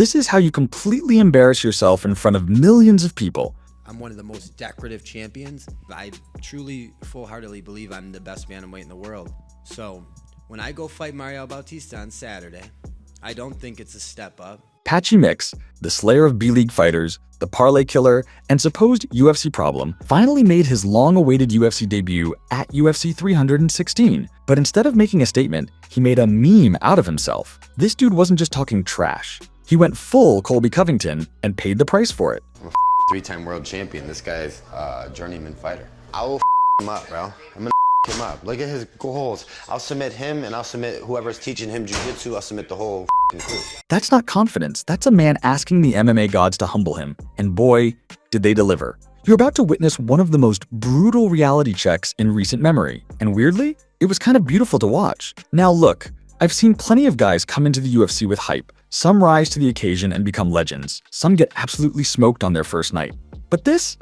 This is how you completely embarrass yourself in front of millions of people. I'm one of the most decorative champions. I truly, full-heartedly believe I'm the best bantamweight in the world. So when I go fight Mario Bautista on Saturday, I don't think it's a step up. Patchy Mix, the slayer of B-League fighters, the parlay killer, and supposed UFC problem, finally made his long-awaited UFC debut at UFC 316. But instead of making a statement, he made a meme out of himself. This dude wasn't just talking trash. He went full Colby Covington and paid the price for it. I'm a three-time world champion. This guy's a journeyman fighter. I will him up, bro. I'm gonna him up. Look at his goals. I'll submit him, and I'll submit whoever's teaching him jiu-jitsu. I'll submit the whole crew. That's not confidence. That's a man asking the MMA gods to humble him. And boy, did they deliver. You're about to witness one of the most brutal reality checks in recent memory. And weirdly, it was kind of beautiful to watch. Now look, I've seen plenty of guys come into the UFC with hype. Some rise to the occasion and become legends. Some get absolutely smoked on their first night. But this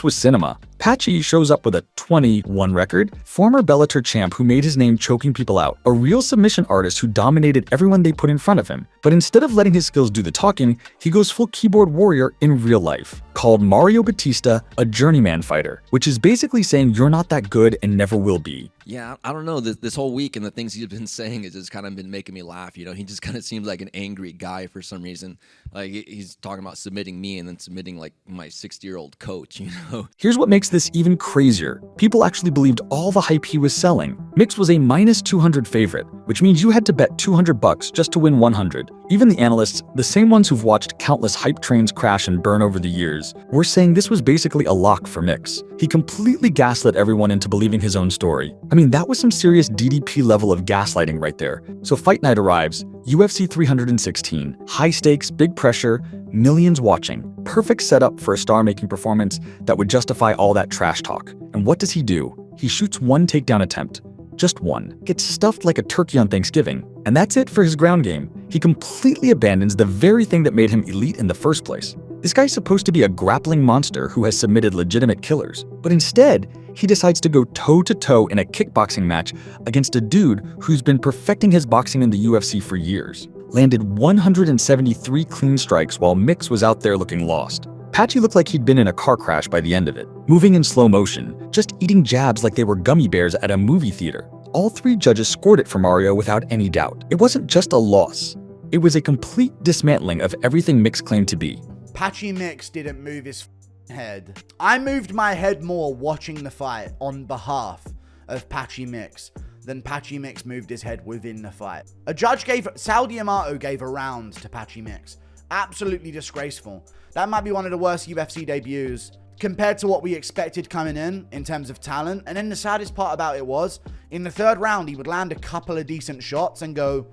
was cinema. Patchy shows up with a 20-1 record, former Bellator champ who made his name choking people out, a real submission artist who dominated everyone they put in front of him. But instead of letting his skills do the talking, he goes full keyboard warrior in real life. Called Mario Bautista a journeyman fighter, which is basically saying you're not that good and never will be. Yeah, I don't know. This whole week and the things he's been saying has just kind of been making me laugh. You know, he just kind of seems like an angry guy for some reason. Like he's talking about submitting me and then submitting like my 60-year-old coach, you know? Here's what makes this even crazier. People actually believed all the hype he was selling. Mix was a minus 200 favorite, which means you had to bet $200 just to win 100. Even the analysts, the same ones who've watched countless hype trains crash and burn over the years, were saying this was basically a lock for Mix. He completely gaslit everyone into believing his own story. I mean, that was some serious DDP level of gaslighting right there. So fight night arrives, UFC 316, high stakes, big pressure, millions watching. Perfect setup for a star-making performance that would justify all that trash talk. And what does he do? He shoots one takedown attempt. Just one. Gets stuffed like a turkey on Thanksgiving. And that's it for his ground game. He completely abandons the very thing that made him elite in the first place. This guy's supposed to be a grappling monster who has submitted legitimate killers. But instead, he decides to go toe-to-toe in a kickboxing match against a dude who's been perfecting his boxing in the UFC for years. Landed 173 clean strikes while Mix was out there looking lost. Patchy looked like he'd been in a car crash by the end of it, moving in slow motion, just eating jabs like they were gummy bears at a movie theater. All three judges scored it for Mario without any doubt. It wasn't just a loss. It was a complete dismantling of everything Mix claimed to be. Patchy Mix didn't move his head. I moved my head more watching the fight on behalf of Patchy Mix than Patchy Mix moved his head within the fight. A judge Saudi Amato gave a round to Patchy Mix. Absolutely disgraceful. That might be one of the worst UFC debuts compared to what we expected coming in terms of talent. And then the saddest part about it was, in the third round, he would land a couple of decent shots and go,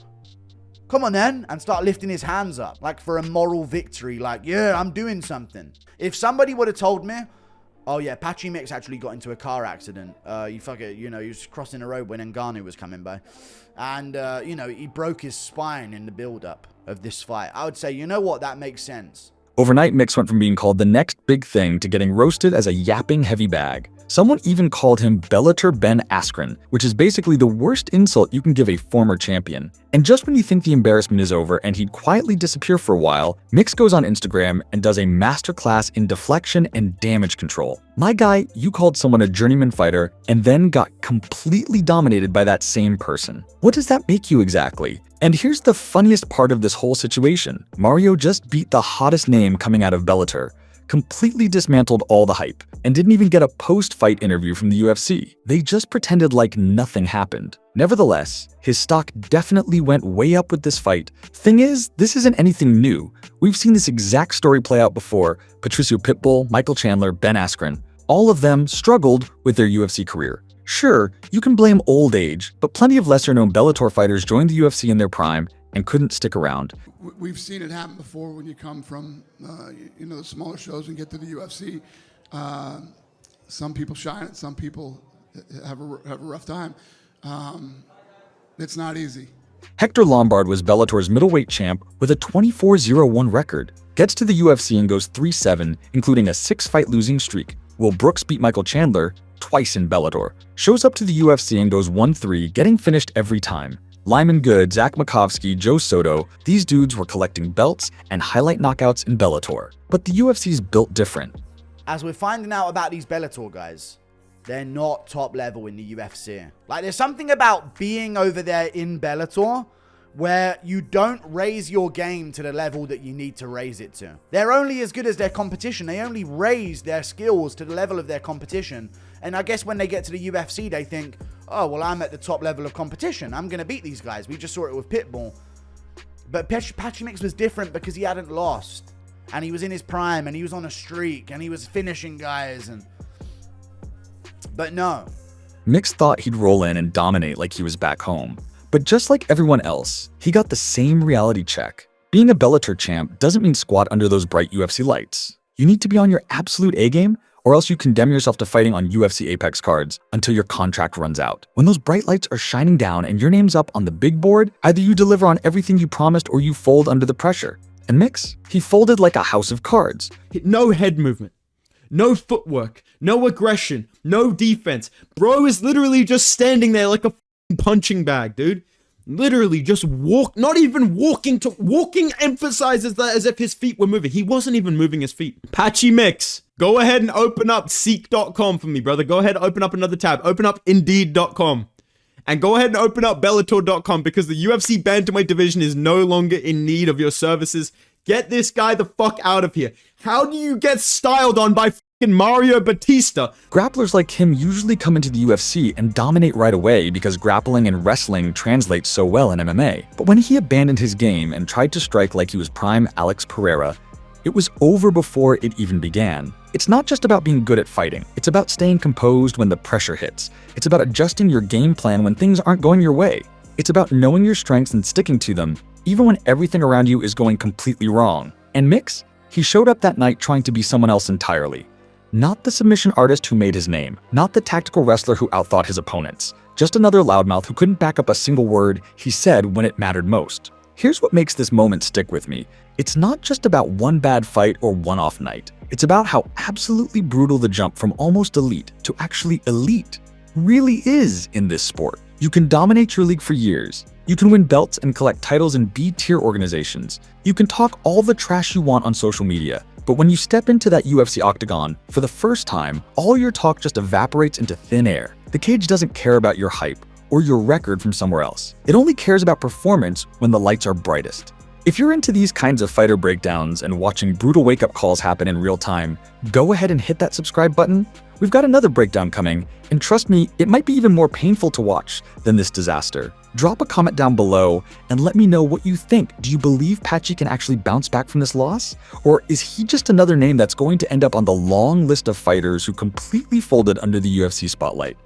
come on then, and start lifting his hands up, like for a moral victory, like, yeah, I'm doing something. If somebody would have told me, oh yeah, Patchy Mix actually got into a car accident. He was crossing a road when Ngannou was coming by. And, he broke his spine in the build-up of this fight. I would say, you know what, that makes sense. Overnight, Mix went from being called the next big thing to getting roasted as a yapping heavy bag. Someone even called him Bellator Ben Askren, which is basically the worst insult you can give a former champion. And just when you think the embarrassment is over and he'd quietly disappear for a while, Mix goes on Instagram and does a masterclass in deflection and damage control. My guy, you called someone a journeyman fighter and then got completely dominated by that same person. What does that make you exactly? And here's the funniest part of this whole situation. Mario just beat the hottest name coming out of Bellator, completely dismantled all the hype, and didn't even get a post-fight interview from the UFC. They just pretended like nothing happened. Nevertheless, his stock definitely went way up with this fight. Thing is, this isn't anything new. We've seen this exact story play out before. Patricio Pitbull, Michael Chandler, Ben Askren, all of them struggled with their UFC career. Sure, you can blame old age, but plenty of lesser-known Bellator fighters joined the UFC in their prime and couldn't stick around. We've seen it happen before when you come from, the smaller shows and get to the UFC. Some people shine, some people have a rough time. It's not easy. Hector Lombard was Bellator's middleweight champ with a 24-0-1 record. Gets to the UFC and goes 3-7, including a 6-fight losing streak. Will Brooks beat Michael Chandler twice in Bellator. Shows up to the UFC and goes 1-3, getting finished every time. Lyman Good, Zach Makovsky, Joe Soto, these dudes were collecting belts and highlight knockouts in Bellator. But the UFC's built different. As we're finding out about these Bellator guys, they're not top level in the UFC. Like, there's something about being over there in Bellator where you don't raise your game to the level that you need to raise it to. They're only as good as their competition. They only raise their skills to the level of their competition. And I guess when they get to the UFC, they think, oh, well, I'm at the top level of competition. I'm going to beat these guys. We just saw it with Pitbull. But Patchy Mix was different because he hadn't lost. And he was in his prime, and he was on a streak, and he was finishing guys. But no. Mix thought he'd roll in and dominate like he was back home. But just like everyone else, he got the same reality check. Being a Bellator champ doesn't mean squat under those bright UFC lights. You need to be on your absolute A-game, or else you condemn yourself to fighting on UFC Apex cards until your contract runs out. When those bright lights are shining down and your name's up on the big board, either you deliver on everything you promised or you fold under the pressure. And Mix, he folded like a house of cards. No head movement, no footwork, no aggression, no defense. Bro is literally just standing there like a punching bag, dude. Literally just not even walking. Walking emphasizes that as if his feet were moving. He wasn't even moving his feet. Patchy Mix, go ahead and open up Seek.com for me, brother. Go ahead and open up another tab. Open up Indeed.com. And go ahead and open up Bellator.com because the UFC Bantamweight division is no longer in need of your services. Get this guy the fuck out of here. How do you get styled on by fucking Mario Batista? Grapplers like him usually come into the UFC and dominate right away because grappling and wrestling translates so well in MMA. But when he abandoned his game and tried to strike like he was prime Alex Pereira, it was over before it even began. It's not just about being good at fighting. It's about staying composed when the pressure hits. It's about adjusting your game plan when things aren't going your way. It's about knowing your strengths and sticking to them, even when everything around you is going completely wrong. And Mix, he showed up that night trying to be someone else entirely. Not the submission artist who made his name, not the tactical wrestler who outthought his opponents, just another loudmouth who couldn't back up a single word he said when it mattered most. Here's what makes this moment stick with me. It's not just about one bad fight or one-off night. It's about how absolutely brutal the jump from almost elite to actually elite really is in this sport. You can dominate your league for years. You can win belts and collect titles in B-tier organizations. You can talk all the trash you want on social media. But when you step into that UFC octagon, for the first time, all your talk just evaporates into thin air. The cage doesn't care about your hype or your record from somewhere else. It only cares about performance when the lights are brightest. If you're into these kinds of fighter breakdowns and watching brutal wake-up calls happen in real time, go ahead and hit that subscribe button. We've got another breakdown coming, and trust me, it might be even more painful to watch than this disaster. Drop a comment down below and let me know what you think. Do you believe Patchy can actually bounce back from this loss? Or is he just another name that's going to end up on the long list of fighters who completely folded under the UFC spotlight?